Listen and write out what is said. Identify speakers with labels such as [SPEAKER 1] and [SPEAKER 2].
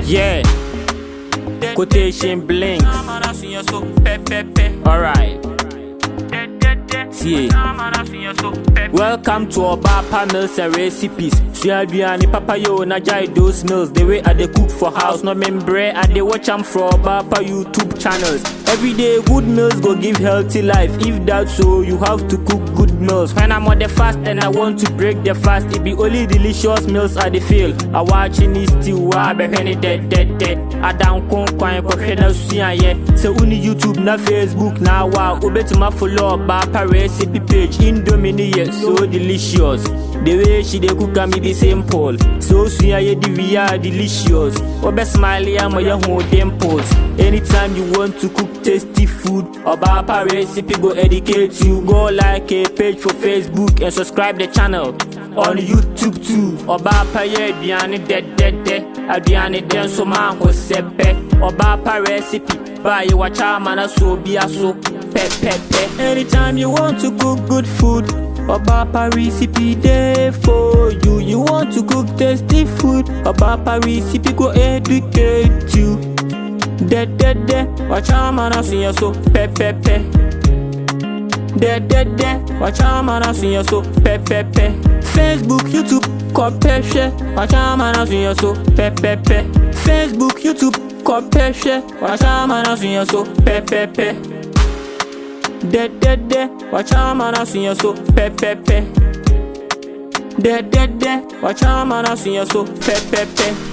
[SPEAKER 1] Yeah, quotation blinks. Alright. Welcome to OBAAPA'S meals and recipes. Suaduani papa yo na jai those meals. The way I dey cook for house, no membre I dey watch am for OBAAPA YouTube channels. Every day good meals go give healthy life. If that's so, you have to cook good meals. When I'm on the fast and I want to break the fast, it be only delicious meals I dey feel. I watching this still I be when it dead. I down kon kwan ko hwe na sua ye. Se uni YouTube na Facebook na wa obetuma follow OBAAPA recipe page. Indomie ye so delicious. The way she dey cook am be simple. So sweet ye the via delicious. Obe smile ya mo ye ho dimples. Anytime you want to cook tasty food, OBAAPA recipe go educate you. Go like a page for Facebook and subscribe the channel on YouTube too. OBAAPA ye aduane dead. Aduane den so man ho sepe. OBAAPA recipe buy you watch man so bia so pe. Anytime you want to cook good food, OBAAPA recipe there for you. You want to cook tasty food, OBAAPA recipe go educate you. Watch out man I see you so pe. Watch out man I see you so pe. Facebook, YouTube, compare share. Watch out man I see you so pe. Facebook, YouTube, compare share. Watch out man I see you so pe. Watch out man I see you so pe. Watch out man I see you so pe.